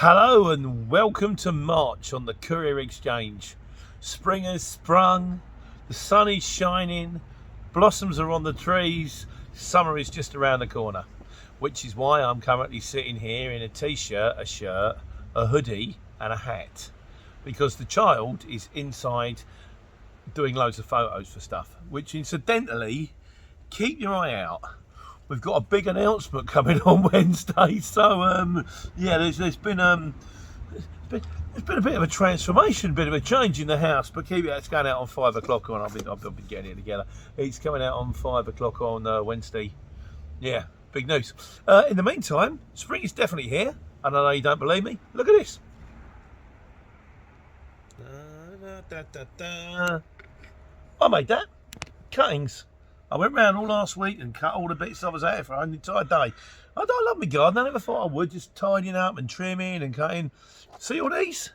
Hello and welcome to March on the Courier Exchange. Spring has sprung, the sun is shining, blossoms are on the trees, summer is just around the corner. Which is why I'm currently sitting here in a t-shirt, a shirt, a hoodie and a hat. Because the child is inside doing loads of photos for stuff. Which incidentally, keep your eye out. We've got a big announcement coming on Wednesday, so yeah, there's been a bit of a transformation, a bit of a change in the house. But keep it, it's going out on 5 o'clock, and I've been getting it together. It's coming out on 5 o'clock on Wednesday. Yeah, big news. In the meantime, spring is definitely here, and I know you don't believe me. Look at this. I made that cuttings. I went round all last week and cut all the bits I was out for an entire day. I love my garden. I never thought I would, just tidying up and trimming and cutting. See all these?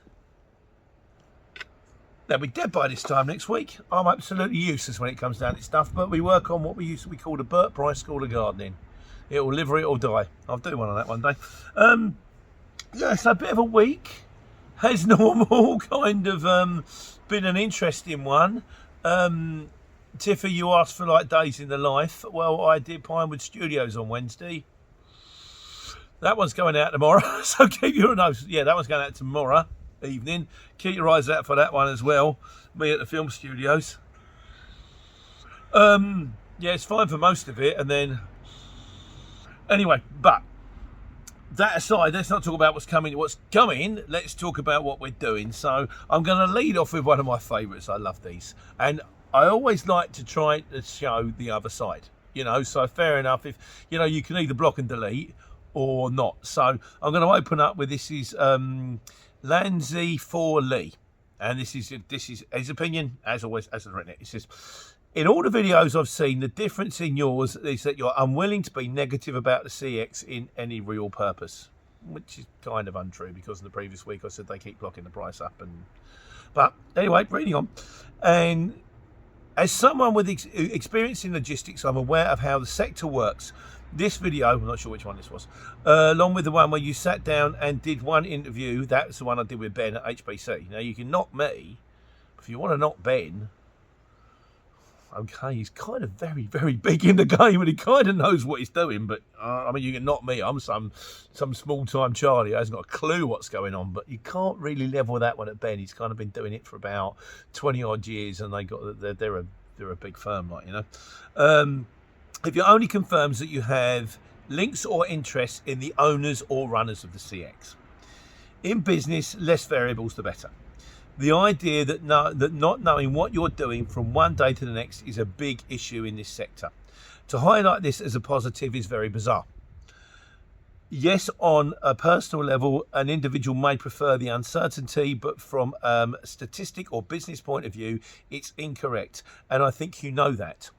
They'll be dead by this time next week. I'm absolutely useless when it comes down to stuff, but we work on what we call the Burt Price School of Gardening. It'll live or it'll die. I'll do one on that one day. Yeah, it's a bit of a week. As normal, kind of been an interesting one. Tiffy, you asked for like days in the life. Well, I did Pinewood Studios on Wednesday. That one's going out tomorrow, so keep your nose. Yeah, that one's going out tomorrow evening. Keep your eyes out for that one as well. Me at the film studios. Yeah, it's fine for most of it, and then anyway. But that aside, let's not talk about what's coming. Let's talk about what we're doing. So I'm going to lead off with one of my favourites. I love these, and I always like to try to show the other side, so fair enough. If, you can either block and delete or not. So I'm going to open up with, this is Lanzi for Lee. And this is his opinion, as always, as I've written it. It says, in all the videos I've seen, the difference in yours is that you're unwilling to be negative about the CX in any real purpose, which is kind of untrue because in the previous week I said they keep blocking the price up. But anyway, reading on. And as someone with experience in logistics, I'm aware of how the sector works. This video, I'm not sure which one this was, along with the one where you sat down and did one interview, that's the one I did with Ben at HBC. Now, you can knock me, if you want to knock Ben, okay, he's kind of very, very big in the game and he kind of knows what he's doing, but I mean, you can knock me. I'm some small-time Charlie who hasn't got a clue what's going on, but you can't really level that one at Ben. He's kind of been doing it for about 20-odd years, and they're a big firm, like, If it only confirms that you have links or interests in the owners or runners of the CX. In business, less variables the better. The idea that not knowing what you're doing from one day to the next is a big issue in this sector. To highlight this as a positive is very bizarre. Yes, on a personal level, an individual may prefer the uncertainty, but from a statistic or business point of view, it's incorrect. And I think you know that.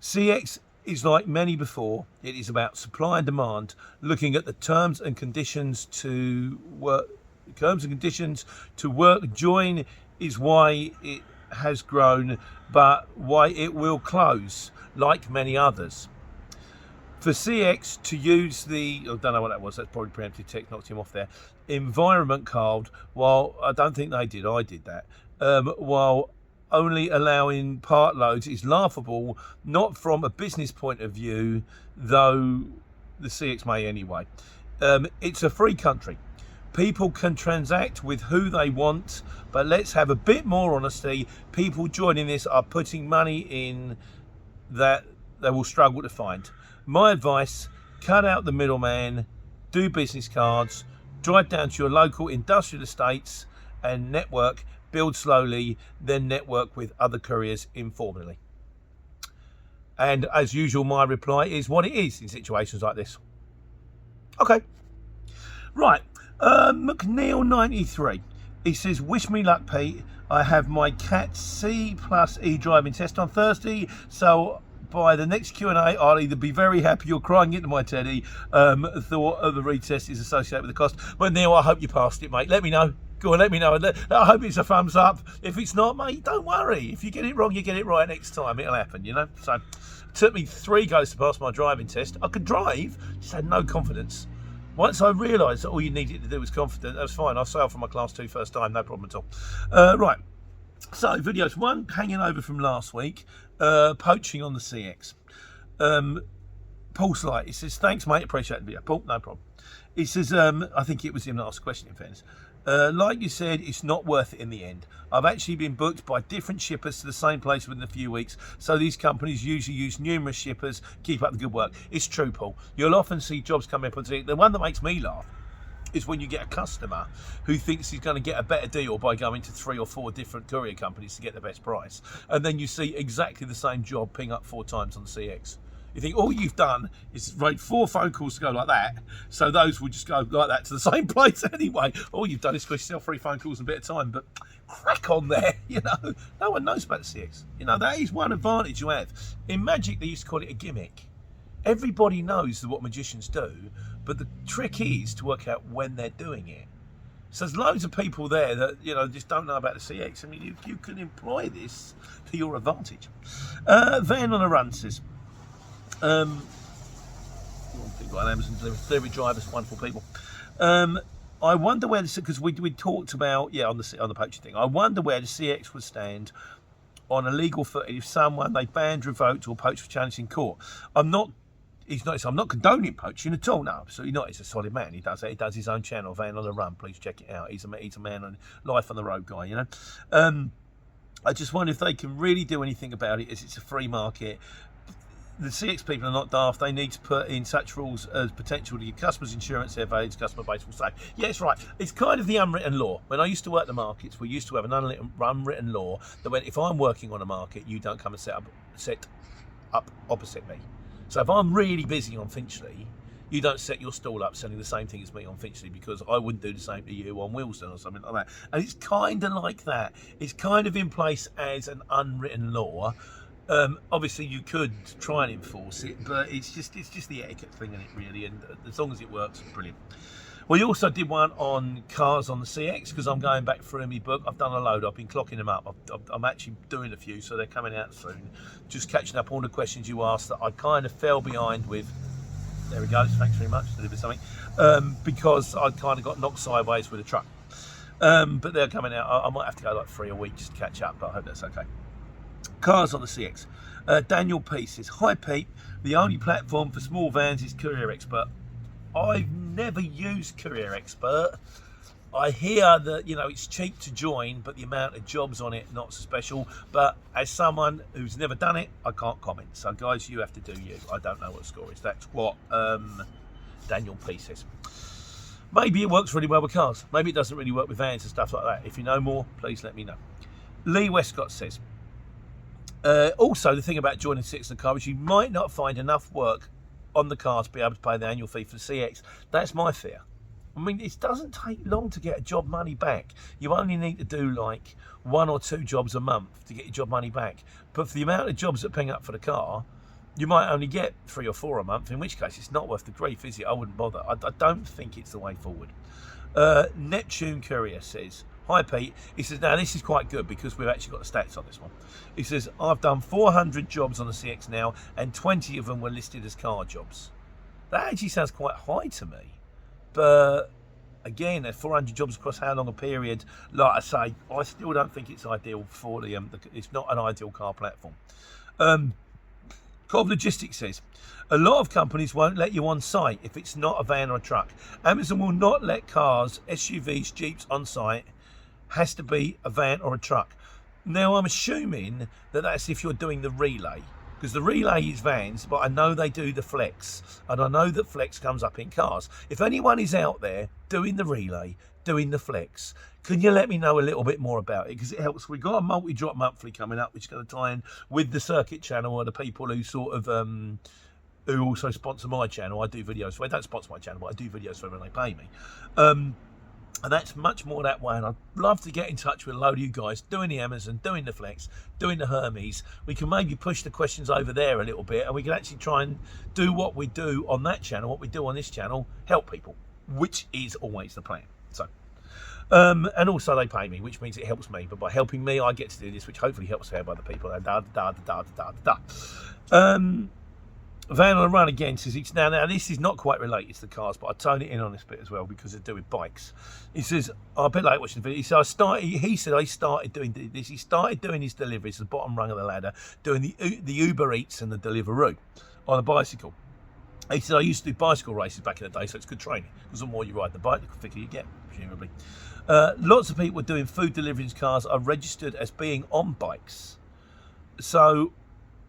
CX is like many before. It is about supply and demand, looking at the terms and conditions to work. Join is why it has grown, but why it will close, like many others. For CX to use the, I don't know what that was, that's probably preemptive text, knocked him off there, environment card, while I don't think they did, I did that, while only allowing part loads is laughable, not from a business point of view, though the CX may anyway. It's a free country. People can transact with who they want, but let's have a bit more honesty. People joining this are putting money in that they will struggle to find. My advice, cut out the middleman, do business cards, drive down to your local industrial estates and network, build slowly, then network with other couriers informally. And as usual, my reply is what it is in situations like this. Okay. Right. McNeil93, he says, wish me luck, Pete. I have my Cat C plus E driving test on Thursday, so by the next Q&A I'll either be very happy or crying into my teddy. Thought of the retest is associated with the cost. But Neil, I hope you passed it, mate. Let me know. Go on, let me know. I hope it's a thumbs up. If it's not, mate, don't worry. If you get it wrong, you get it right next time. It'll happen, So it took me 3 goes to pass my driving test. I could drive, just had no confidence. Once I realised that all you needed to do was confident, that was fine. I sailed for my class 2 first time, no problem at all. Right, so videos. One hanging over from last week, poaching on the CX. Paul Slight, he says, thanks mate, appreciate the video. Paul, no problem. He says, I think it was him that asked a question in fairness. Like you said, it's not worth it in the end. I've actually been booked by different shippers to the same place within a few weeks, so these companies usually use numerous shippers. Keep up the good work. It's true, Paul. You'll often see jobs come up on the one that makes me laugh is when you get a customer who thinks he's going to get a better deal by going to 3 or 4 different courier companies to get the best price, and then you see exactly the same job ping up 4 times on the CX. You think all you've done is rate 4 phone calls to go like that, so those will just go like that to the same place anyway. All you've done is cost yourself 3 phone calls in a bit of time, but crack on there, you know. No one knows about the CX. You know, that is one advantage you have. In magic, they used to call it a gimmick. Everybody knows what magicians do, but the trick is to work out when they're doing it. So there's loads of people there that, you know, just don't know about the CX. I mean, you can employ this to your advantage. Van on a Run says, Amazon delivery drivers, wonderful people. I wonder where this, because we talked about on the poaching thing. I wonder where the CX would stand on a legal footing if someone they banned, revoked, or poached for challenge in court. I'm not condoning poaching at all. No, absolutely not. He's a solid man. He does it. He does his own channel, Van on the Run. Please check it out. He's a man on life on the road guy. You know. I just wonder if they can really do anything about it, as it's a free market. The CX people are not daft. They need to put in such rules as potential to give customers insurance their value customer base will say. Yeah, it's right. It's kind of the unwritten law. When I used to work the markets, we used to have an unwritten law that went, if I'm working on a market, you don't come and set up opposite me. So if I'm really busy on Finchley, you don't set your stall up selling the same thing as me on Finchley, because I wouldn't do the same to you on Wilson or something like that. And it's kind of like that. It's kind of in place as an unwritten law. Obviously you could try and enforce it, but it's just the etiquette thing in it really, and as long as it works, brilliant. We also did one on cars on the CX, because I'm going back through my book. I've done a load, I've been clocking them up. I'm actually doing a few, so they're coming out soon. Just catching up all the questions you asked that I kind of fell behind with. There we go, thanks very much, delivered something. Because I kind of got knocked sideways with a truck. But they're coming out. I might have to go like 3 a week just to catch up, but I hope that's okay. Cars on the CX. Daniel P says, hi Pete, the only platform for small vans is Courier Expert. I've never used Courier Expert. I hear that, you know, it's cheap to join, but the amount of jobs on it, not so special. But as someone who's never done it, I can't comment. So guys, you have to do you. I don't know what the score is. That's what Daniel P says. Maybe it works really well with cars. Maybe it doesn't really work with vans and stuff like that. If you know more, please let me know. Lee Westcott says, also, the thing about joining CX in the car is you might not find enough work on the car to be able to pay the annual fee for the CX. That's my fear. I mean, it doesn't take long to get a job money back. You only need to do like 1 or 2 jobs a month to get your job money back. But for the amount of jobs that ping up for the car, you might only get 3 or 4 a month, in which case it's not worth the grief, is it? I wouldn't bother. I don't think it's the way forward. Neptune Courier says, hi Pete. He says, now this is quite good because we've actually got the stats on this one. He says, I've done 400 jobs on the CX now, and 20 of them were listed as car jobs. That actually sounds quite high to me. But again, at 400 jobs across how long a period, like I say, I still don't think it's ideal for it's not an ideal car platform. Cov Logistics says, a lot of companies won't let you on site if it's not a van or a truck. Amazon will not let cars, SUVs, Jeeps on site. Has to be a van or a truck. Now I'm assuming that that's if you're doing the relay, because the relay is vans, but I know they do the flex, and I know that flex comes up in cars. If anyone is out there doing the relay, doing the flex, can you let me know a little bit more about it? Because it helps. We've got a multi-drop monthly coming up, which is going to tie in with the circuit channel, or the people who sort of who also sponsor my channel. I do videos. Well, they don't sponsor my channel, but I do videos for them and they pay me. And that's much more that way, and I'd love to get in touch with a load of you guys doing the Amazon, doing the Flex, doing the Hermes. We can maybe push the questions over there a little bit, and we can actually try and do what we do on that channel, what we do on this channel, help people, which is always the plan. So, and also they pay me, which means it helps me, but by helping me, I get to do this, which hopefully helps other people. Van on the Run again says, it's now this is not quite related to the cars, but I tone it in on this bit as well because it's to do with bikes. He says, I'm a bit late watching the video. He said I started doing this. He started doing his deliveries, the bottom rung of the ladder, doing the Uber Eats and the Deliveroo on a bicycle. He said, I used to do bicycle races back in the day, so it's good training. Because the more you ride the bike, the quicker you get, presumably. Lots of people doing food deliveries cars are registered as being on bikes. So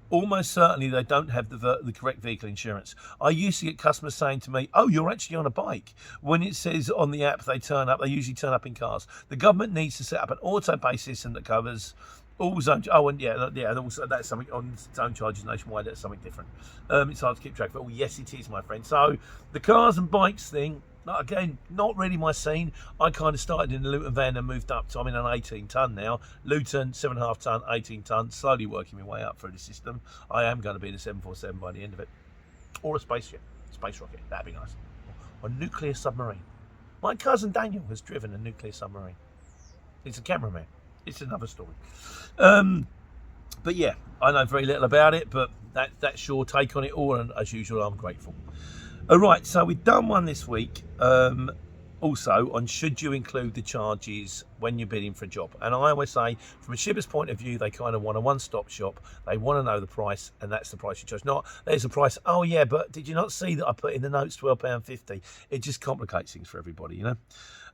almost certainly they don't have the correct vehicle insurance. I used to get customers saying to me, oh, you're actually on a bike. When it says on the app they turn up, they usually turn up in cars. The government needs to set up an auto-based system that covers all zone. Oh, and and also that's something on zone charges nationwide. That's something different. It's hard to keep track of it. Oh, yes, it is, my friend. So the cars and bikes thing, again, not really my scene. I kind of started in the Luton van and moved up to, I'm in an 18 tonne now. Luton, 7.5 tonne, 18 tonne, slowly working my way up through the system. I am going to be in a 747 by the end of it. Or a spaceship, space rocket, that'd be nice. Or a nuclear submarine. My cousin Daniel has driven a nuclear submarine. He's a cameraman. It's another story. But yeah, I know very little about it, but that's your take on it all, and as usual, I'm grateful. All right, so we've done one this week. Also, on should you include the charges when you're bidding for a job. And I always say, from a shipper's point of view, they kind of want a one-stop shop. They want to know the price, and that's the price you charge. Not, there's a price, oh yeah, but did you not see that I put in the notes £12.50? It just complicates things for everybody, you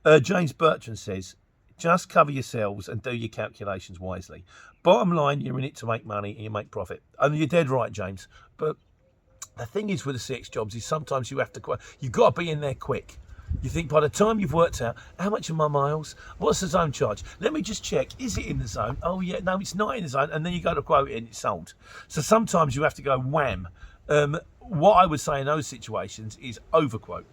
know. James Bertrand says, just cover yourselves and do your calculations wisely. Bottom line, you're in it to make money and you make profit. And you're dead right, James. But the thing is with the CX jobs is sometimes you've got to be in there quick. You think by the time you've worked out, how much are my miles? What's the zone charge? Let me just check, is it in the zone? Oh yeah, no, it's not in the zone. And then you go to quote it and it's sold. So sometimes you have to go wham. What I would say in those situations is overquote.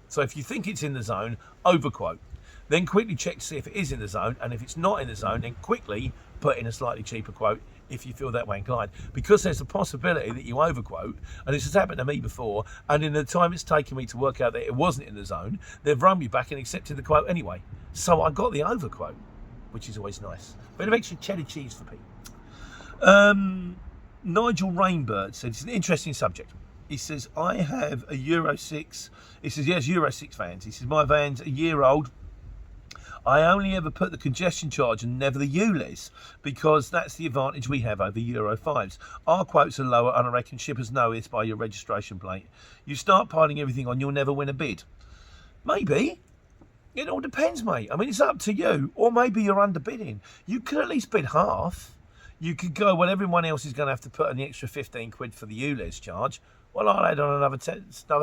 So if you think it's in the zone, overquote. Then quickly check to see if it is in the zone, and if it's not in the zone, then quickly put in a slightly cheaper quote if you feel that way inclined. Because there's a possibility that you overquote, and this has happened to me before, and in the time it's taken me to work out that it wasn't in the zone, they've run me back and accepted the quote anyway. So I got the overquote, which is always nice. Bit of extra cheddar cheese for people. Nigel Rainbird said, it's an interesting subject. He says, I have a Euro 6. He says, yes, Euro 6 vans. He says, my van's a year old. I only ever put the congestion charge and never the ULEZ because that's the advantage we have over Euro 5s. Our quotes are lower, and I reckon shippers know this by your registration plate. You start piling everything on, you'll never win a bid. Maybe. It all depends, mate. I mean, it's up to you. Or maybe you're underbidding. You could at least bid half. You could go, well, everyone else is going to have to put an extra 15 quid for the ULEZ charge. Well, I'll add on another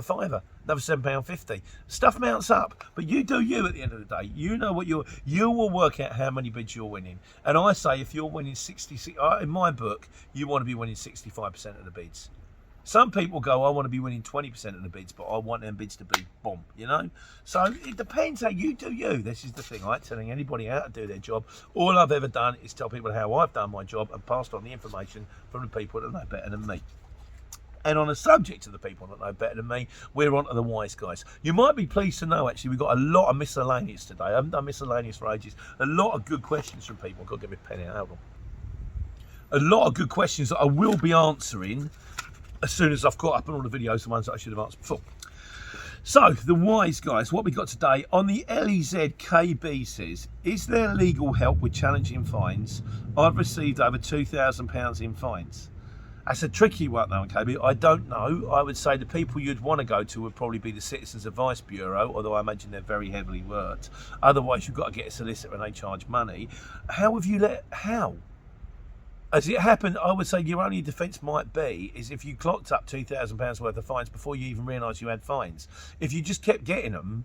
fiver, another £7.50. Stuff mounts up, but you do you at the end of the day. You know what you will work out how many bids you're winning. And I say if you're winning 66, in my book, you want to be winning 65% of the bids. Some people go, I want to be winning 20% of the bids, but I want them bids to be bomb, you know? So it depends how you do you. This is the thing, I ain't telling anybody how to do their job. All I've ever done is tell people how I've done my job and passed on the information from the people that know better than me. And on the subject of the people that know better than me, we're on to the wise guys. You might be pleased to know, actually, we've got a lot of miscellaneous today. I haven't done miscellaneous for ages. A lot of good questions from people. I've got to get my pen out. Hold on. A lot of good questions that I will be answering as soon as I've caught up on all the videos, the ones that I should have answered before. So, the wise guys, what we got today on the LEZ KB says, is there legal help with challenging fines? I've received over £2,000 in fines. That's a tricky one though, KB. I don't know. I would say the people you'd want to go to would probably be the Citizens Advice Bureau, although I imagine they're very heavily worked. Otherwise, you've got to get a solicitor and they charge money. How? As it happened, I would say your only defence might be is if you clocked up £2,000 worth of fines before you even realised you had fines. If you just kept getting them,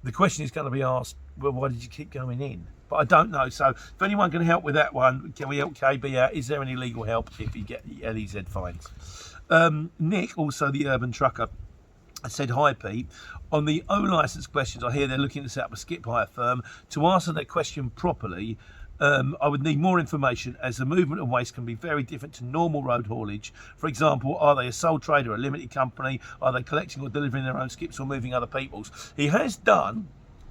the question is going to be asked, well, why did you keep going in? But I don't know. So if anyone can help with that one, can we help KB out? Is there any legal help if you get the LEZ fines? Nick, also the urban trucker, said, hi Pete, on the O licence questions, I hear they're looking to set up a skip hire firm. To answer that question properly, I would need more information, as the movement of waste can be very different to normal road haulage. For example, are they a sole trader, a limited company? Are they collecting or delivering their own skips or moving other people's? He has done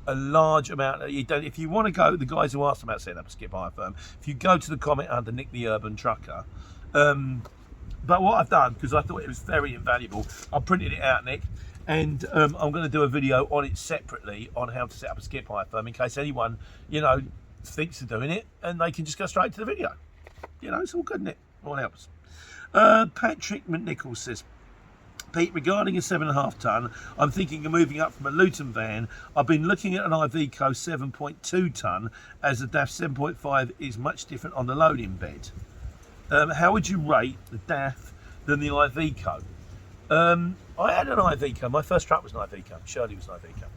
a large amount. If you want to go, the guys who asked about setting up a skip hire firm, if you go to the comment under Nick the Urban Trucker, But what I've done, because I thought it was very invaluable, I printed it out, Nick, and I'm going to do a video on it separately on how to set up a skip hire firm in case anyone, thinks of doing it, and they can just go straight to the video. It's all good, isn't it? All helps. Patrick McNichols says, Pete, regarding a 7.5 tonne, I'm thinking of moving up from a Luton van. I've been looking at an Iveco 7.2 tonne as the DAF 7.5 is much different on the loading bed. How would you rate the DAF than the Iveco? I had an Iveco. My first truck was an Iveco. Shirley was an Iveco.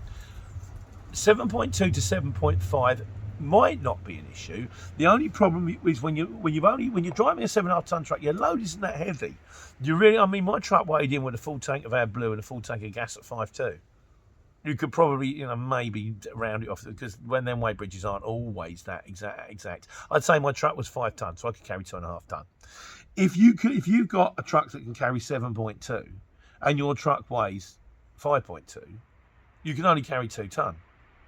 7.2 to 7.5 might not be an issue. The only problem is when you're driving a 7.5 tonne truck, your load isn't that heavy. My truck weighed in with a full tank of AdBlue and a full tank of gas at 5.2. You could probably, maybe round it off because when them weight bridges aren't always that exact. I'd say my truck was 5 tonne, so I could carry 2.5 tonne. If you've got a truck that can carry 7.2 and your truck weighs 5.2, you can only carry 2 tonne.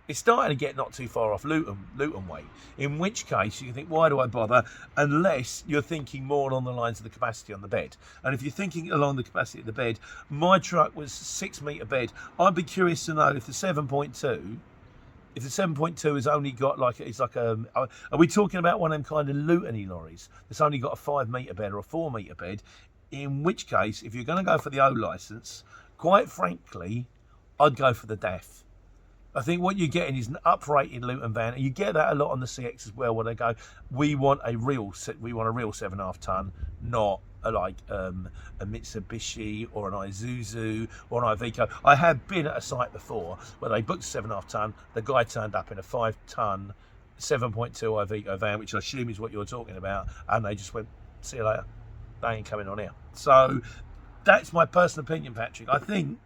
It's starting to get not too far off Luton weight, in which case you can think, why do I bother? Unless you're thinking more along the lines of the capacity on the bed. And if you're thinking along the capacity of the bed, my truck was 6 metre bed. I'd be curious to know if the 7.2 has only got are we talking about one of them kind of Luton-y lorries that's only got a 5 metre bed or a 4 metre bed? In which case, if you're going to go for the O licence, quite frankly, I'd go for the DAF. I think what you're getting is an uprated Luton van, and you get that a lot on the CX as well, where they go, we want a real 7.5 tonne, not a Mitsubishi or an Isuzu or an Iveco. I have been at a site before where they booked a 7.5 tonne. The guy turned up in a 5 tonne 7.2 Iveco van, which I assume is what you're talking about, and they just went, see you later. They ain't coming on here. So that's my personal opinion, Patrick. I think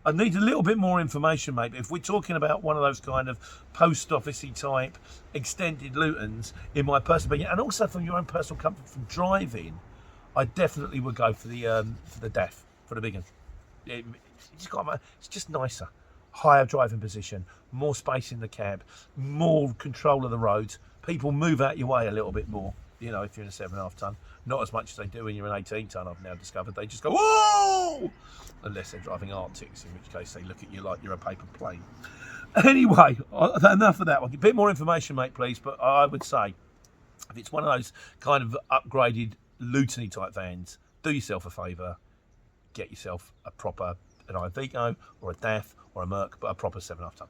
I need a little bit more information, maybe. If we're talking about one of those kind of post office-y type extended Lutons, in my personal opinion, and also from your own personal comfort from driving, I definitely would go for the DAF, for the big one. It's just nicer, higher driving position, more space in the cab, more control of the roads. People move out your way a little bit more. If you're in a 7.5 tonne, not as much as they do when you're an 18 tonne. I've now discovered they just go whoa, unless they're driving Arctics, in which case they look at you like you're a paper plane. Anyway, enough of that one. A bit more information, mate, please. But I would say, if it's one of those kind of upgraded Luton-y type vans, do yourself a favour, get yourself an Iveco or a DAF or a Merc, but a proper 7.5 tonne.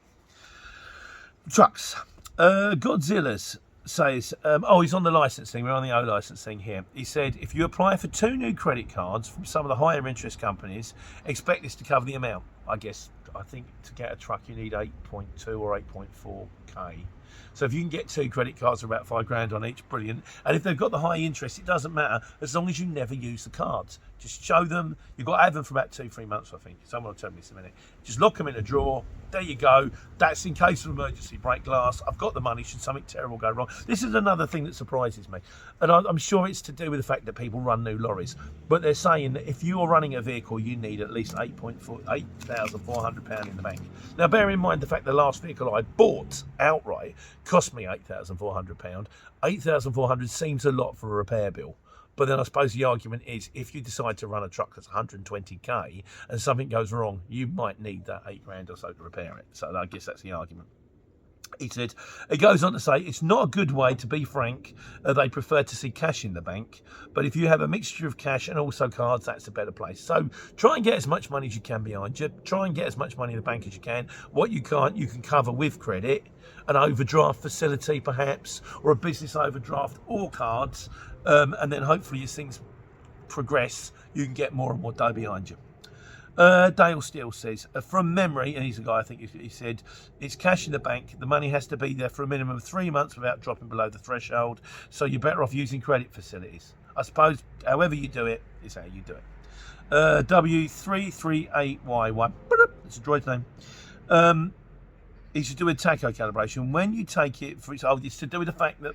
Trucks. Godzilla's says, he's on the licensing. We're on the O licensing here. He said, if you apply for 2 new credit cards from some of the higher interest companies, expect this to cover the amount. I think to get a truck you need 8.2 or 8.4k. So if you can get 2 credit cards for about £5,000 on each, brilliant. And if they've got the high interest, it doesn't matter as long as you never use the cards. Just show them. You've got to have them for about 2-3 months, I think. Someone will tell me this in a minute. Just lock them in a drawer. There you go. That's in case of emergency. Break glass. I've got the money should something terrible go wrong. This is another thing that surprises me. And I'm sure it's to do with the fact that people run new lorries. But they're saying that if you're running a vehicle, you need at least £8,400 in the bank. Now, bear in mind the fact the last vehicle I bought outright cost me £8,400. £8,400 seems a lot for a repair bill. But then I suppose the argument is if you decide to run a truck that's 120k and something goes wrong, you might need that £8,000 or so to repair it. So I guess that's the argument. He said, it goes on to say, it's not a good way, to be frank. They prefer to see cash in the bank. But if you have a mixture of cash and also cards, that's a better place. So try and get as much money as you can behind you. Try and get as much money in the bank as you can. What you can't, you can cover with credit, an overdraft facility perhaps, or a business overdraft, or cards. And then hopefully as things progress, you can get more and more dough behind you. Dale Steele says, from memory, and he's a guy I think he said, it's cash in the bank. The money has to be there for a minimum of 3 months without dropping below the threshold. So you're better off using credit facilities. I suppose however you do it is how you do it. W338Y1, that's a droid's name. It's to do with tacho calibration. When you take it for it's to do with the fact that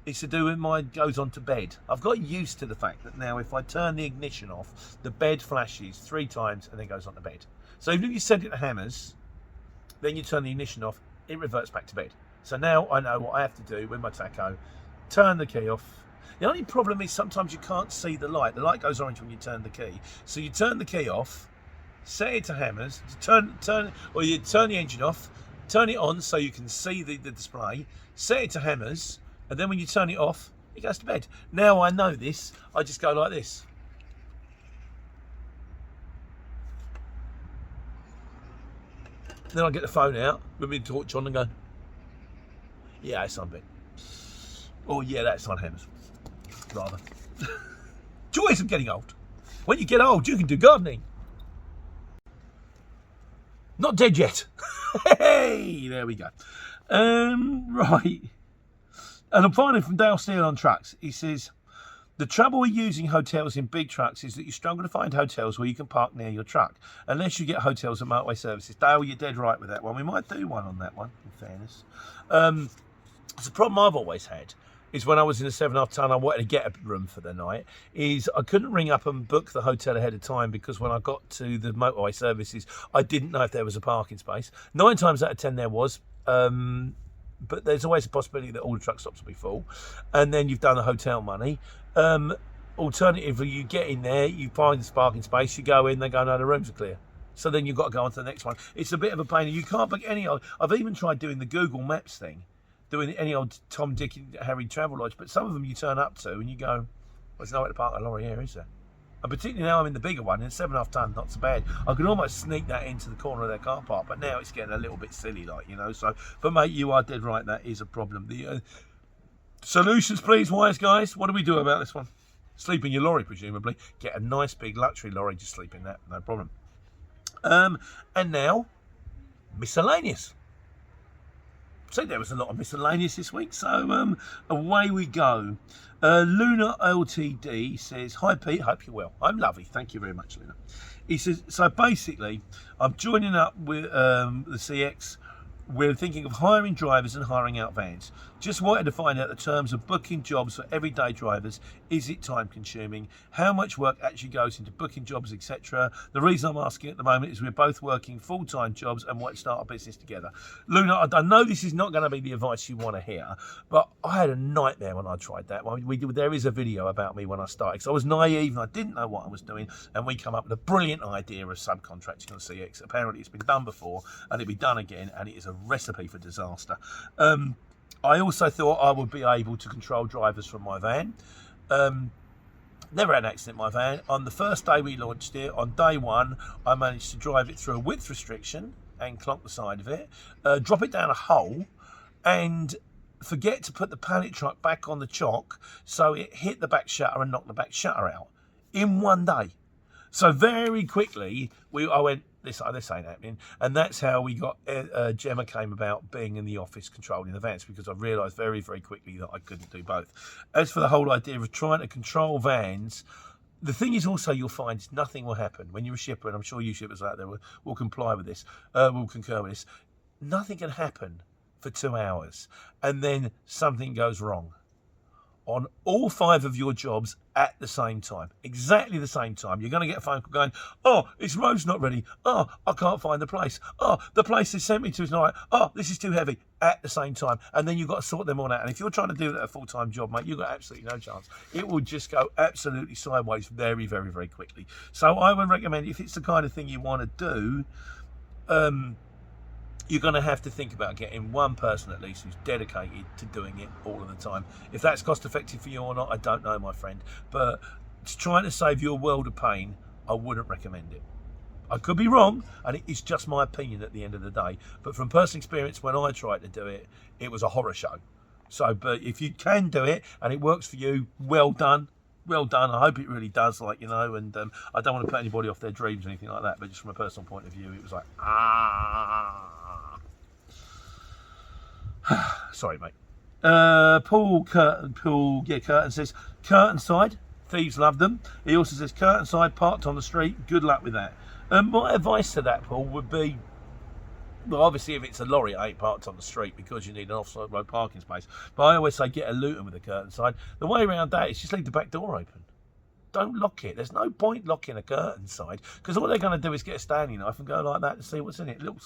it's to do with mine goes on to bed. I've got used to the fact that now if I turn the ignition off, the bed flashes 3 times and then goes on to bed. So even if you set it to hammers, then you turn the ignition off, it reverts back to bed. So now I know what I have to do with my tacho. Turn the key off, The only problem is sometimes you can't see the light. The light goes orange when you turn the key. So you turn the key off, set it to hammers, you turn the engine off, turn it on so you can see the display, set it to hammers, and then when you turn it off, it goes to bed. Now I know this, I just go like this. Then I get the phone out with my torch on and go, yeah, it's on bed. Oh yeah, that's on hammers. Rather. Joys of getting old. When you get old, you can do gardening. Not dead yet. Hey, there we go. Right. And I'm finding from Dale Steele on trucks. He says, the trouble with using hotels in big trucks is that you struggle to find hotels where you can park near your truck, unless you get hotels at motorway services. Dale, you're dead right with that one. We might do one on that one, in fairness. It's a problem I've always had. Is when I was in a 7.5 ton, I wanted to get a room for the night, is I couldn't ring up and book the hotel ahead of time because when I got to the motorway services, I didn't know if there was a parking space. 9 times out of 10 there was, but there's always a possibility that all the truck stops will be full, and then you've done the hotel money. Alternatively, you get in there, you find the parking space, you go in, they go, no, the rooms are clear. So then you've got to go on to the next one. It's a bit of a pain, and you can't book any old. I've even tried doing the Google Maps thing, doing any old Tom, Dick and Harry travel lodge, but some of them you turn up to and you go, well, there's nowhere to park a lorry here, is there? And particularly now I'm in the bigger one, in 7.5 ton, not so bad. I could almost sneak that into the corner of their car park, but now it's getting a little bit silly, like, you know. So, but mate, you are dead right, that is a problem. The solutions, please, wise guys. What do we do about this one? Sleep in your lorry, presumably. Get a nice big luxury lorry, just sleep in that, no problem. And now, miscellaneous. So there was a lot of miscellaneous this week, so away we go. Luna LTD says, hi Pete, hope you're well. I'm lovely, thank you very much, Luna. He says, so basically, I'm joining up with the CX. We're thinking of hiring drivers and hiring out vans. Just wanted to find out the terms of booking jobs for everyday drivers. Is it time consuming? How much work actually goes into booking jobs, etc.? The reason I'm asking at the moment is we're both working full-time jobs and want to start a business together. Luna, I know this is not going to be the advice you want to hear, but I had a nightmare when I tried that. There is a video about me when I started, because I was naive and I didn't know what I was doing, and we come up with a brilliant idea of subcontracting on CX. Apparently it's been done before and it'll be done again, and it is a recipe for disaster. I also thought I would be able to control drivers from my van. Never had an accident in my van. On the first day we launched it, on day 1, I managed to drive it through a width restriction and clonk the side of it, drop it down a hole, and forget to put the pallet truck back on the chock, so it hit the back shutter and knocked the back shutter out in one day. So very quickly, I went, this ain't happening. And that's how we got, Gemma came about being in the office controlling the vans, because I realised very, very quickly that I couldn't do both. As for the whole idea of trying to control vans, the thing is also you'll find is nothing will happen. When you're a shipper, and I'm sure you shippers out there will comply with this, will concur with this, nothing can happen for 2 hours and then something goes wrong on all 5 of your jobs at the same time, exactly the same time. You're going to get a phone call going, oh, this road's not ready. Oh, I can't find the place. Oh, the place they sent me to is not right. Oh, this is too heavy, at the same time. And then you've got to sort them all out. And if you're trying to do that a full-time job, mate, you've got absolutely no chance. It will just go absolutely sideways very, very, very quickly. So I would recommend, if it's the kind of thing you want to do, you're going to have to think about getting one person at least who's dedicated to doing it all of the time. If that's cost effective for you or not, I don't know, my friend. But trying to save you a world of pain, I wouldn't recommend it. I could be wrong, and it's just my opinion at the end of the day. But from personal experience, when I tried to do it, it was a horror show. So, but if you can do it and it works for you, well done. Well done. I hope it really does, like, you know, and I don't want to put anybody off their dreams or anything like that, but just from a personal point of view, it was like, sorry, mate. Curtin says, curtain side, thieves love them. He also says, curtain side, parked on the street, good luck with that. My advice to that, Paul, would be, well, obviously, if it's a lorry, it ain't parked on the street because you need an off-road parking space. But I always say get a Luton with a curtain side. The way around that is just leave the back door open. Don't lock it. There's no point locking a curtain side, because all they're going to do is get a Stanley knife and go like that to see what's in it. Little,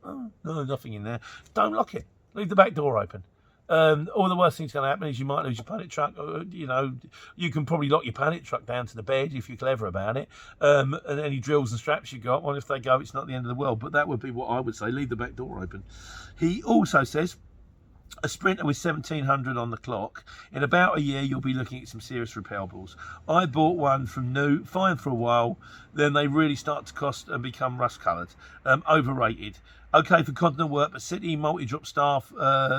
oh, no, nothing in there. Don't lock it. Leave the back door open. All the worst thing's going to happen is you might lose your pallet truck. You know, you can probably lock your pallet truck down to the bed if you're clever about it. And any drills and straps you got, well, if they go, it's not the end of the world. But that would be what I would say. Leave the back door open. He also says, a Sprinter with 1700 on the clock. In about a year, you'll be looking at some serious repailables. I bought one from new, fine for a while, then they really start to cost and become rust-coloured. Overrated. Okay for continental work, but city multi-drop staff,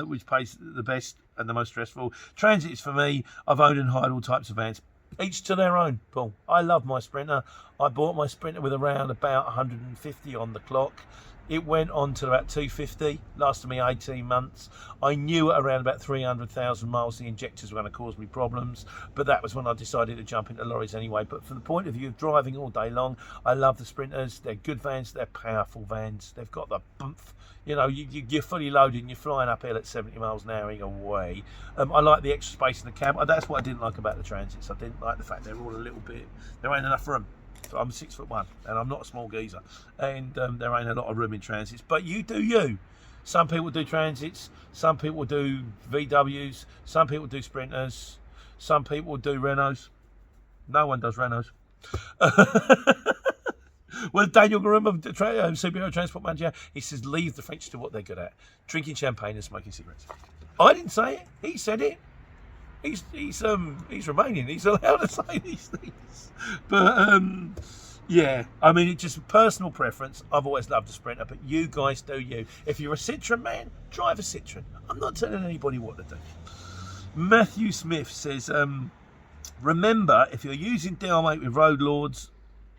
which pays the best and the most stressful. Transit is for me. I've owned and hired all types of vans. Each to their own, Paul. I love my Sprinter. I bought my Sprinter with around about 150 on the clock. It went on to about 250, lasted me 18 months. I knew at around about 300,000 miles the injectors were going to cause me problems, but that was when I decided to jump into lorries anyway. But from the point of view of driving all day long, I love the Sprinters. They're good vans, they're powerful vans. They've got the boomph. You know, you're fully loaded and you're flying uphill at 70 miles an hour away. I like the extra space in the cab. That's what I didn't like about the Transits. I didn't like the fact they're all a little bit, there ain't enough room. I'm 6'1" and I'm not a small geezer, and there ain't a lot of room in Transits, but you do you. Some people do Transits, some people do VWs, some people do Sprinters, some people do Renaults. No one does Renaults. Well, Daniel Garumba, superhero transport manager, he says leave the French to what they're good at, drinking champagne and smoking cigarettes. I didn't say it, he said it. He's Romanian. He's allowed to say these things. But yeah, I mean, it's just personal preference. I've always loved a Sprinter, but you guys do you. If you're a Citroen man, drive a Citroen. I'm not telling anybody what to do. Matthew Smith says, remember, if you're using Delmate with road lords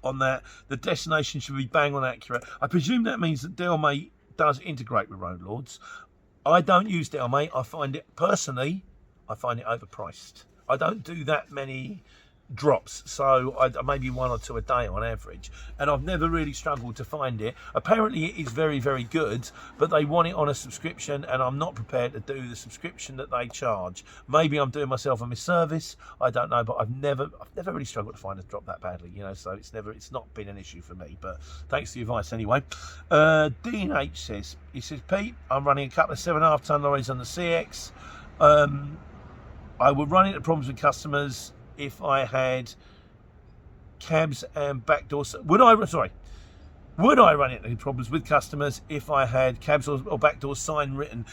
on that, the destination should be bang on accurate. I presume that means that Delmate does integrate with road lords. I don't use Delmate. I find it personally overpriced. I don't do that many drops, so maybe 1 or 2 a day on average, and I've never really struggled to find it. Apparently it is very, very good, but they want it on a subscription, and I'm not prepared to do the subscription that they charge. Maybe I'm doing myself a misservice, I don't know, but I've never really struggled to find a drop that badly, you know, so it's not been an issue for me. But thanks for your advice anyway. D&H says, Pete, I'm running a couple of 7.5 ton lorries on the CX. I would run into problems with customers if I had cabs and back doors. Would I run into problems with customers if I had cabs or back doors sign written?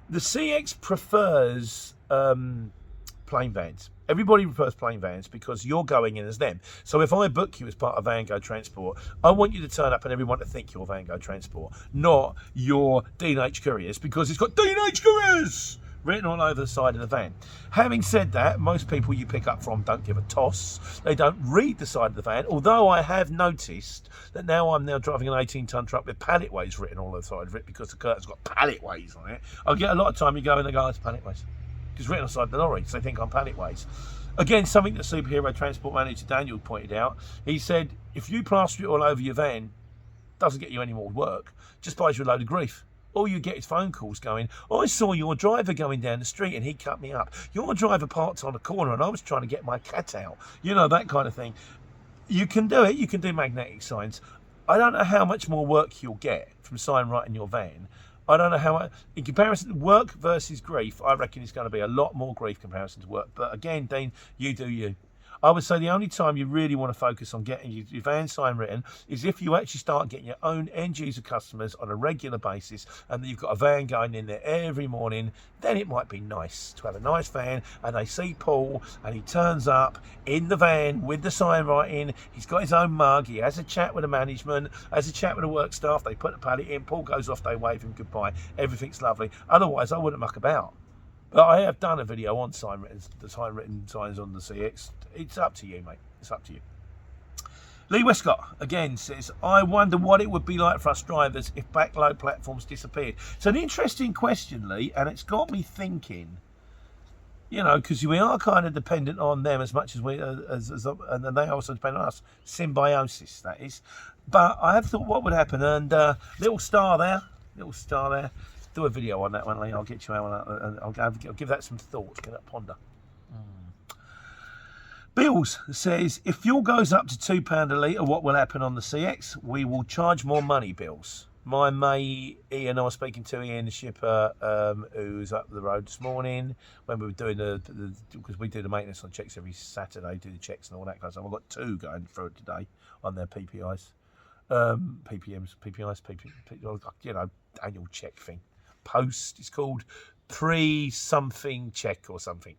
The CX prefers plain vans. Everybody prefers plain vans because you're going in as them. So if I book you as part of Vango Transport, I want you to turn up and everyone to think you're Vango Transport, not your D&H Couriers, because it's got D&H Couriers written all over the side of the van. Having said that, most people you pick up from don't give a toss. They don't read the side of the van, although I have noticed that I'm now driving an 18-ton truck with palletways written all over the side of it because the curtain's got palletways on it. I get a lot of time you go and they go, it's palletways. It's written on the side of the lorry, so they think I'm palletways. Again, something that superhero transport manager Daniel pointed out. He said, if you plaster it all over your van, doesn't get you any more work, just buys you a load of grief. All you get is phone calls going, I saw your driver going down the street and he cut me up. Your driver parked on a corner and I was trying to get my cat out. You know, that kind of thing. You can do it. You can do magnetic signs. I don't know how much more work you'll get from sign writing your van. I don't know how much. In comparison to work versus grief, I reckon it's going to be a lot more grief comparison to work. But again, Dean, you do you. I would say the only time you really want to focus on getting your van sign written is if you actually start getting your own end user customers on a regular basis and you've got a van going in there every morning. Then it might be nice to have a nice van and they see Paul and he turns up in the van with the sign writing. He's got his own mug. He has a chat with the management, has a chat with the work staff. They put the pallet in. Paul goes off. They wave him goodbye. Everything's lovely. Otherwise, I wouldn't muck about. But I have done a video on the sign written signs on the CX. It's up to you, mate. It's up to you. Lee Westcott again says, I wonder what it would be like for us drivers if backload platforms disappeared. It's an interesting question, Lee, and it's got me thinking. You know, because we are kind of dependent on them as much as and they also depend on us. Symbiosis, that is. But I have thought what would happen, and little star there. Do a video on that one, Lee. I'll get you out on that, and I'll give that some thought. Get that ponder. Bills says, if fuel goes up to £2 a litre, what will happen on the CX? We will charge more money, Bills. My mate Ian, I was speaking to Ian, the shipper, who was up the road this morning when we were doing because we do the maintenance on checks every Saturday, do the checks and all that kind of stuff. I've got 2 going through it today on their PPIs, PPMs, PPIs, annual check thing. Post, it's called pre-something check or something.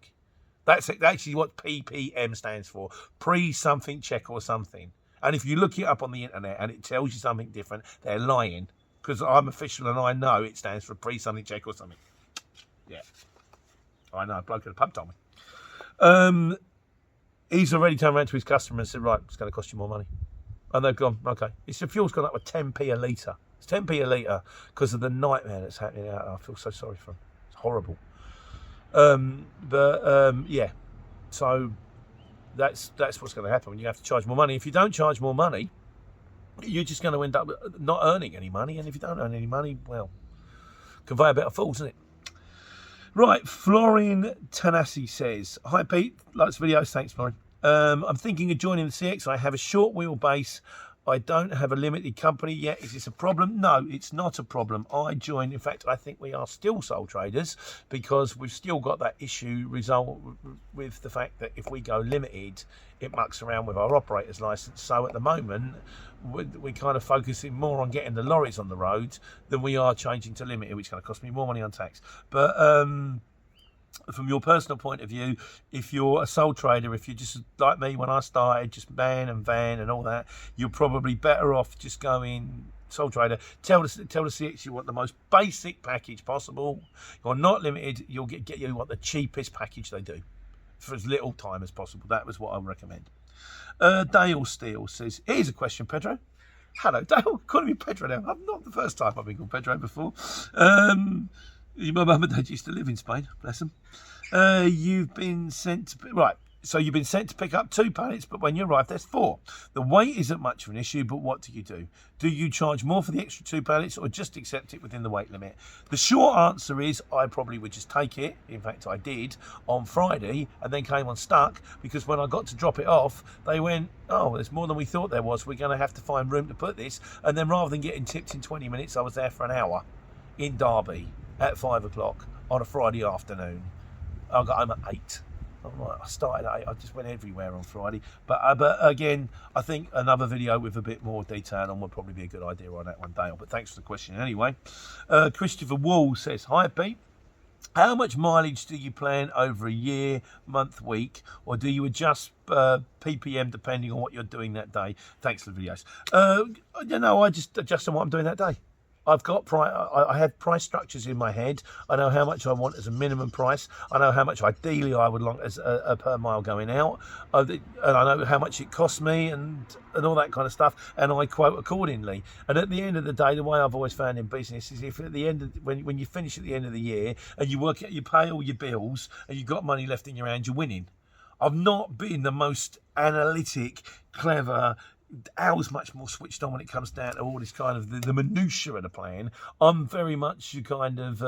That's actually what PPM stands for, pre-something check or something. And if you look it up on the internet and it tells you something different, they're lying. Because I'm official and I know it stands for pre-something check or something. Yeah. I know, a bloke at the pub told me. He's already turned around to his customer and said, right, it's going to cost you more money. And they've gone, okay. The fuel's gone up with 10p a litre. It's 10p a litre because of the nightmare that's happening out there. I feel so sorry for him. It's horrible. Yeah. So that's what's going to happen when you have to charge more money. If you don't charge more money, you're just going to end up not earning any money. And if you don't earn any money, well, conveyor belt of fools, isn't it? Right, Florian Tanassi says, hi Pete, likes videos, thanks Florian. I'm thinking of joining the CX. I have a short wheelbase. I don't have a limited company yet. Is this a problem? No, it's not a problem. I joined, in fact, I think we are still sole traders because we've still got that issue result with the fact that if we go limited, it mucks around with our operator's license. So at the moment, we're kind of focusing more on getting the lorries on the road than we are changing to limited, which is going to cost me more money on tax. But from your personal point of view, if you're a sole trader, if you're just like me when I started, just van and all that, you're probably better off just going sole trader. Tell the CX you want the most basic package possible. You're not limited. You'll get you want the cheapest package they do for as little time as possible. That was what I would recommend. Dale Steele says, here's a question, Pedro. Hello, Dale. Calling me Pedro now. I'm not the first time I've been called Pedro before. My mum and dad used to live in Spain, bless them. You've been sent to... Right, so you've been sent to pick up 2 pallets, but when you arrive, there's 4. The weight isn't much of an issue, but what do? Do you charge more for the extra 2 pallets or just accept it within the weight limit? The short answer is I probably would just take it. In fact, I did on Friday and then came unstuck because when I got to drop it off, they went, oh, there's more than we thought there was. We're going to have to find room to put this. And then rather than getting tipped in 20 minutes, I was there for an hour in Derby at 5 o'clock on a Friday afternoon. I got home at 8. I started at 8. I just went everywhere on Friday. But again, I think another video with a bit more detail on would probably be a good idea on that one, Dale. But thanks for the question anyway. Christopher Wall says, hi Pete. How much mileage do you plan over a year, month, week, or do you adjust PPM depending on what you're doing that day? Thanks for the videos. I just adjust on what I'm doing that day. I've got I have price structures in my head. I know how much I want as a minimum price. I know how much ideally I would want as a per mile going out, and I know how much it costs me and all that kind of stuff. And I quote accordingly. And at the end of the day, the way I've always found in business is if at the end of, when you finish at the end of the year and you work out, you pay all your bills and you've got money left in your hand, you're winning. I've not been the most analytic, clever. Al's much more switched on when it comes down to all this kind of the minutiae of the plan. I'm very much a kind of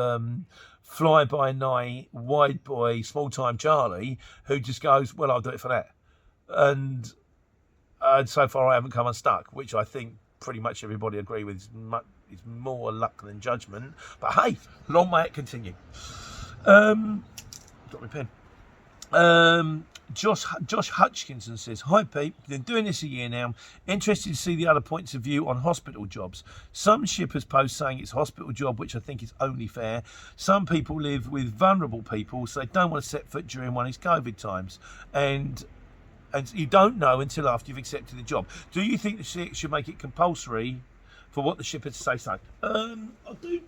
fly-by-night, wide boy, small-time Charlie who just goes, well, I'll do it for that. And so far I haven't come unstuck, which I think pretty much everybody agree with is more luck than judgment. But hey, long may it continue. Drop my pen. Josh Hutchinson says, hi Pete, been doing this a year now. Interested to see the other points of view on hospital jobs. Some shippers post saying it's a hospital job, which I think is only fair. Some people live with vulnerable people, so they don't want to set foot during one of these COVID times. And you don't know until after you've accepted the job. Do you think the CX should make it compulsory for what the shipper to say so? I do.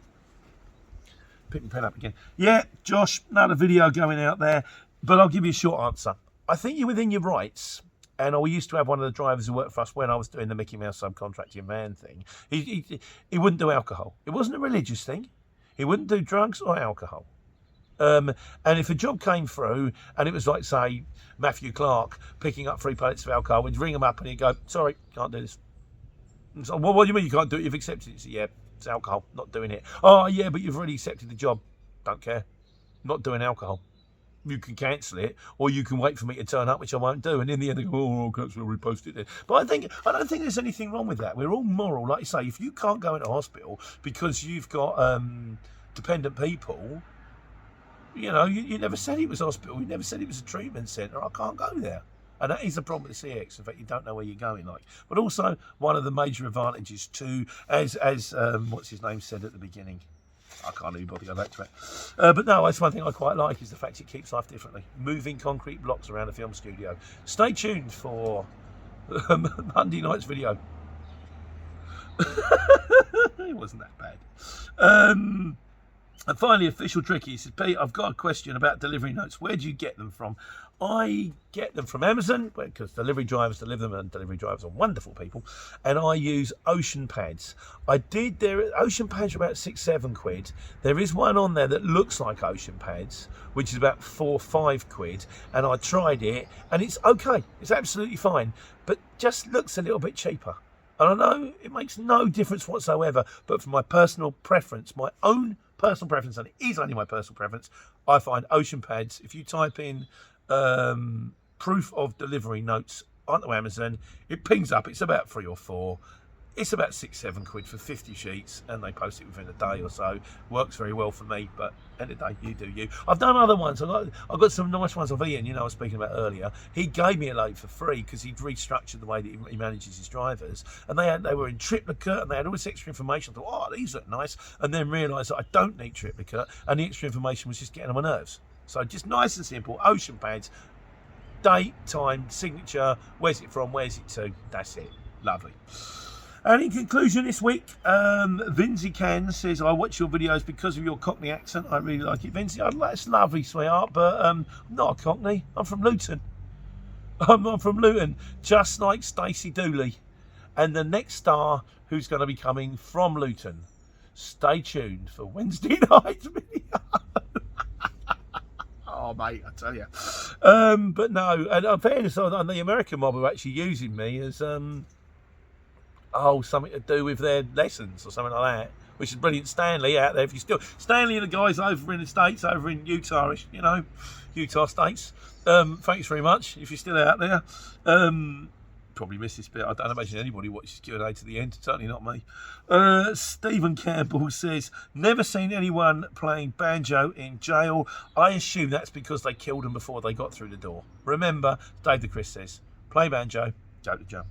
Pick my pen up again. Yeah, Josh, another video going out there, but I'll give you a short answer. I think you're within your rights. And I used to have one of the drivers who worked for us when I was doing the Mickey Mouse subcontracting van thing. He wouldn't do alcohol. It wasn't a religious thing. He wouldn't do drugs or alcohol. And if a job came through and it was like, say, Matthew Clark picking up 3 pallets of alcohol, we'd ring him up and he'd go, sorry, can't do this. So, well, what do you mean you can't do it? You've accepted it. So, yeah, it's alcohol, not doing it. Oh, yeah, but you've already accepted the job. Don't care. Not doing alcohol. you can cancel it, or you can wait for me to turn up, which I won't do. And in the end, they go, oh, I'll repost it then. But I don't think there's anything wrong with that. We're all moral. Like you say, if you can't go into hospital because you've got dependent people, you know, you never said it was hospital. You never said it was a treatment centre. I can't go there. And that is the problem with CX. In fact, you don't know where you're going. But also, one of the major advantages too, as what's his name said at the beginning, I can't even bother to go back to it. But no, that's one thing I quite like, is the fact it keeps life differently. Moving concrete blocks around a film studio. Stay tuned for Monday night's video. It wasn't that bad. And finally, official tricky. He said, Pete, I've got a question about delivery notes. Where do you get them from? I get them from Amazon, because delivery drivers deliver them, and delivery drivers are wonderful people. And I use Ocean Pads. Ocean Pads are about £6-7. There is one on there that looks like Ocean Pads, which is about £4-5. And I tried it, and it's okay. It's absolutely fine, but just looks a little bit cheaper. And I know it makes no difference whatsoever, but for my personal preference, my own personal preference, and it is only my personal preference, I find Ocean Pads, if you type in proof of delivery notes onto Amazon, it pings up. It's about 3 or 4. It's about £6-7 for 50 sheets, and they post it within a day or so. Works very well for me, but end of the day, you do you. I've done other ones. I've got some nice ones of Ian, you know, I was speaking about earlier. He gave me a load for free because he'd restructured the way that he manages his drivers, and they were in triplicate, and they had all this extra information. I thought, oh, these look nice, and then realised that I don't need triplicate, and the extra information was just getting on my nerves. So just nice and simple. Ocean Pads, date, time, signature, where's it from, where's it to, that's it. Lovely. And in conclusion this week, Vinzy Can says, I watch your videos because of your Cockney accent. I really like it. Vinzy, that's lovely, sweetheart, but I'm not a Cockney. I'm from Luton. I'm from Luton, just like Stacey Dooley. And the next star who's going to be coming from Luton. Stay tuned for Wednesday night's video. Oh, mate, I tell you. But no, and in fairness, the American mob are actually using me as... something to do with their lessons or something like that, which is brilliant. Stanley out there, if you still, Stanley and the guys over in the States, over in Utah, you know, Utah States, thanks very much if you're still out there. Probably missed this bit. I don't imagine anybody watches Q&A to the end, certainly not me. Stephen Campbell says, never seen anyone playing banjo in jail. I assume that's because they killed them before they got through the door. Remember, Dave the Chris says, play banjo, go to jail.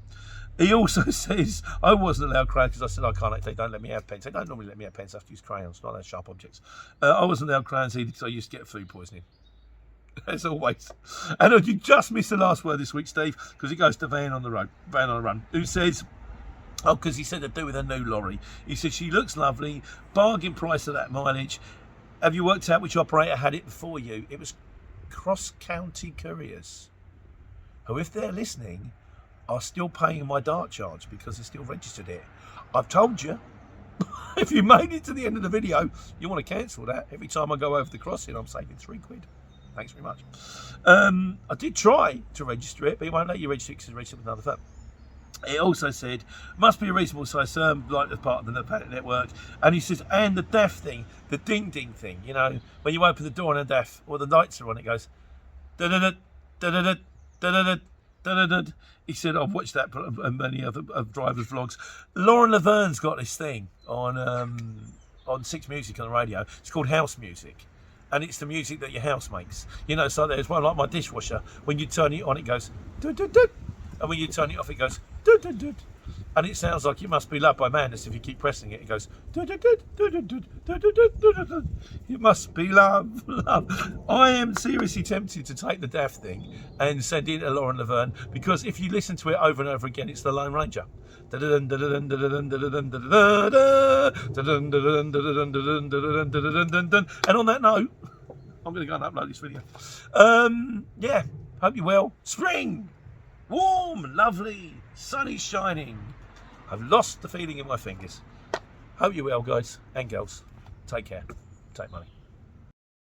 He also says, I wasn't allowed crayons because I said I can't, they don't let me have pens. They don't normally let me have pens, I have to use crayons, not those sharp objects. I wasn't allowed crayons either because I used to get food poisoning. As always. And you just missed the last word this week, Steve, because it goes to Van on the Run, who says, because he said to do with a new lorry. He said, she looks lovely, bargain price of that mileage. Have you worked out which operator had it before you? It was Cross County Couriers, who, if they're listening, are still paying my dart charge because they still registered it. I've told you, if you made it to the end of the video, you want to cancel that. Every time I go over the crossing, I'm saving £3. Thanks very much. I did try to register it, but it won't let you register it because it's registered with another firm. It also said, must be a reasonable size firm, like the part of the Planet Network. And he says, and the DEF thing, the ding-ding thing, you know, when you open the door on a DEF, or the lights are on, it goes, da-da-da, da-da-da, da-da-da, da-da-da. He said, I've watched that and many other drivers' vlogs. Lauren Laverne's got this thing on Six Music on the radio. It's called house music. And it's the music that your house makes. You know, so there's one like my dishwasher. When you turn it on, it goes, do-do-do. And when you turn it off, it goes, do-do-do. And it sounds like You Must Be Loved by Madness. If you keep pressing it, it goes, do-do-do, do-do-do, do-do-do. You must be loved, love. I am seriously tempted to take the DAF thing and send it to Lauren Laverne, because if you listen to it over and over again, it's the Lone Ranger. And on that note, I'm going to go and upload this video. Yeah, hope you're well. Spring! Warm, lovely, sun is shining. I've lost the feeling in my fingers. Hope you're well, guys and girls. Take care. Take money.